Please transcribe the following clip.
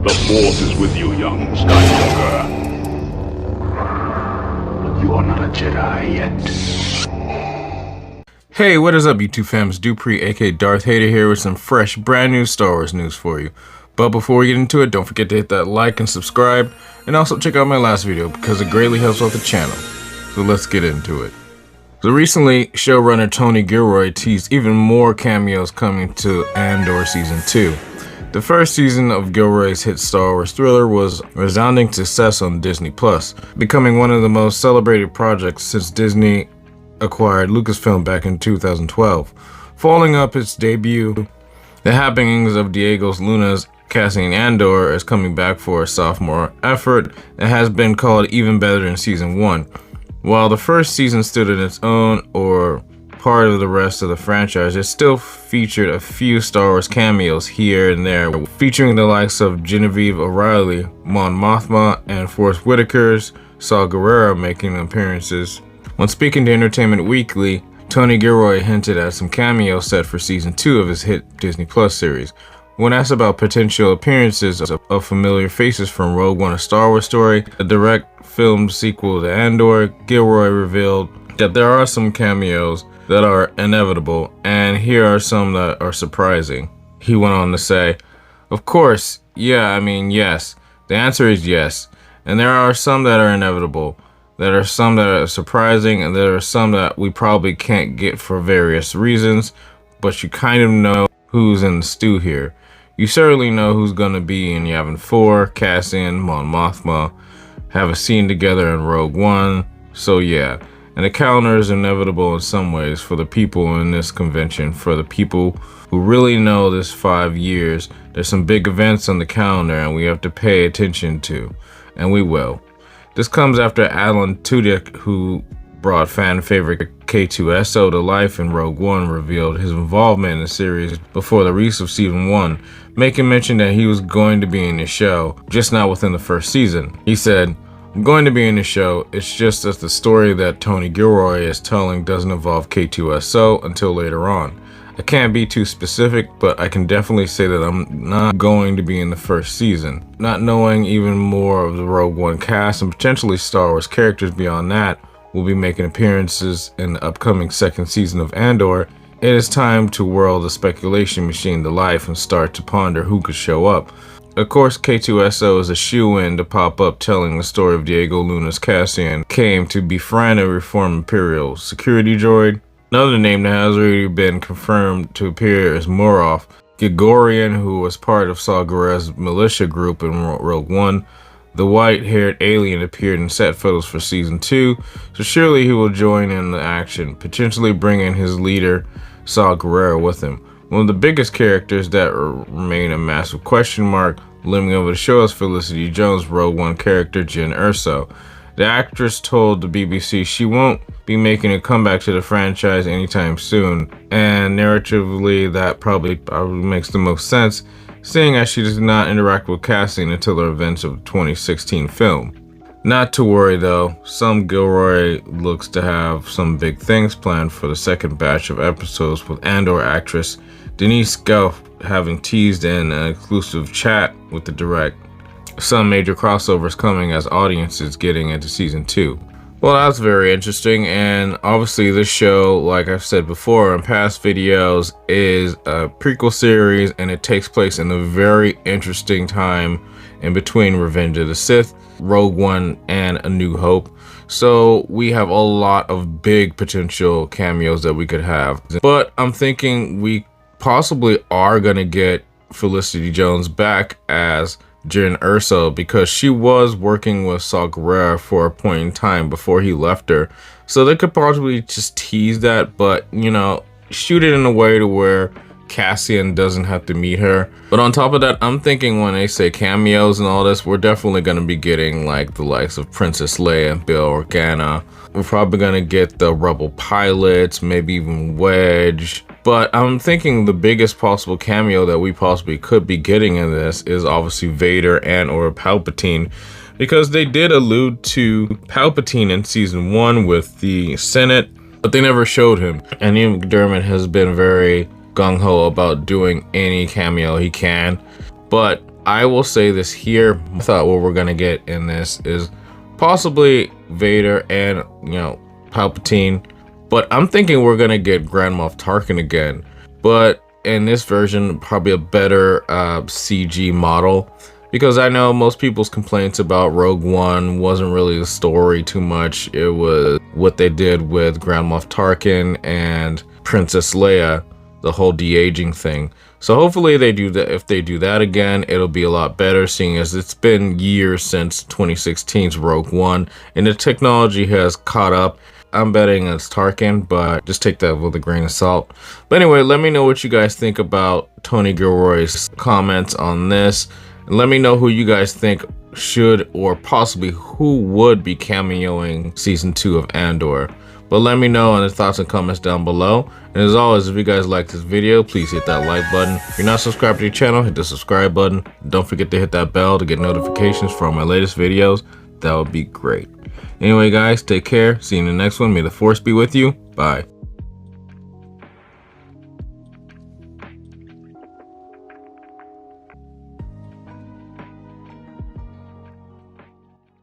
The Force is with you, young Skywalker. But you are not a Jedi yet. Hey, what is up, YouTube fams? Dupree, aka Darth Hater here with some fresh, brand new Star Wars news for you. But before we get into it, don't forget to hit that like and subscribe, and also check out my last video because it greatly helps out the channel. So let's get into it. So recently, showrunner TonyGilroy teased even more cameos coming to Andor Season 2. The first season of Gilroy's hit Star Wars thriller was a resounding success on Disney+, becoming one of the most celebrated projects since Disney acquired Lucasfilm back in 2012. Following up its debut, the happenings of Diego Luna's casting Andor is coming back for a sophomore effort that has been called even better than Season 1. While the first season stood on its own or part of the rest of the franchise, it still featured a few Star Wars cameos here and there, featuring the likes of Genevieve O'Reilly, Mon Mothma, and Forrest Whitaker's Saw Gerrera making appearances. When speaking to Entertainment Weekly, TonyGilroy hinted at some cameos set for Season 2 of his hit Disney Plus series. When asked about potential appearances of familiar faces from Rogue One: A Star Wars Story, a direct film sequel to Andor, Gilroy revealed that there are some cameos that are inevitable, and here are some that are surprising. He went on to say, "Of course, yes. The answer is yes. And there are some that are inevitable. There are some that are surprising, and there are some that we probably can't get for various reasons, but you kind of know who's in the stew here. You certainly know who's gonna be in Yavin 4, Cassian, Mon Mothma, have a scene together in Rogue One, so yeah. And the calendar is inevitable in some ways for the people in this convention. For the people who really know this 5 years, there's some big events on the calendar and we have to pay attention to, and we will." This comes after Alan Tudyk, who brought fan favorite K2SO to life in Rogue One, revealed his involvement in the series before the release of Season 1, making mention that he was going to be in the show, just not within the first season. He said, "I'm going to be in the show, it's just that the story that TonyGilroy is telling doesn't involve K2SO until later on. I can't be too specific, but I can definitely say that I'm not going to be in the first season." Not knowing even more of the Rogue One cast and potentially Star Wars characters beyond that will be making appearances in the upcoming second season of Andor, it is time to whirl the speculation machine to life and start to ponder who could show up. Of course, K2SO is a shoo-in to pop up telling the story of Diego Luna's Cassian came to befriend and reform Imperial security droid. Another name that has already been confirmed to appear is Moroff, Gilroy, who was part of Saw Gerrera's militia group in Rogue One. The white-haired alien appeared in set photos for Season 2, so surely he will join in the action, potentially bringing his leader, Saw Gerrera, with him. One of the biggest characters that remain a massive question mark looming over the show is Felicity Jones' Rogue One character, Jyn Erso. The actress told the BBC she won't be making a comeback to the franchise anytime soon, and narratively that probably makes the most sense, seeing as she does not interact with casting until the events of the 2016 film. Not to worry though, some Gilroy looks to have some big things planned for the second batch of episodes, with Andor actress Denise Gelf having teased in an exclusive chat with the direct. Some major crossovers coming as audiences getting into Season 2. Well, that's very interesting, and obviously this show, like I've said before in past videos, is a prequel series, and it takes place in a very interesting time in between Revenge of the Sith, Rogue One, and A New Hope. So we have a lot of big potential cameos that we could have. But I'm thinking we possibly are going to get Felicity Jones back as Jyn Erso, because she was working with Saw Gerrera for a point in time before he left her. So they could probably just tease that, but you know, shoot it in a way to where Cassian doesn't have to meet her. But on top of that, I'm thinking when they say cameos and all this, we're definitely going to be getting like the likes of Princess Leia and Bail Organa. We're probably going to get the Rebel pilots, maybe even Wedge. But I'm thinking the biggest possible cameo that we possibly could be getting in this is obviously Vader and or Palpatine, because they did allude to Palpatine in Season 1 with the Senate, but they never showed him. And Ian McDiarmid has been very gung-ho about doing any cameo he can, but I will say this here. I thought what we're gonna get in this is possibly Vader and, you know, Palpatine, but I'm thinking we're gonna get Grand Moff Tarkin again, but in this version probably a better CG model, because I know most people's complaints about Rogue One wasn't really the story too much. It was what they did with Grand Moff Tarkin and Princess Leia, the whole de-aging thing. So hopefully they do that. If they do that again, it'll be a lot better, seeing as it's been years since 2016's Rogue One and the technology has caught up. I'm betting it's Tarkin, but just take that with a grain of salt. But anyway, let me know what you guys think about Tony Gilroy's comments on this. And let me know who you guys think should, or possibly who would be cameoing season 2 of Andor. But let me know in the thoughts and comments down below. And as always, if you guys like this video, please hit that like button. If you're not subscribed to the channel, hit the subscribe button. Don't forget to hit that bell to get notifications from my latest videos. That would be great. Anyway, guys, take care. See you in the next one. May the force be with you. Bye.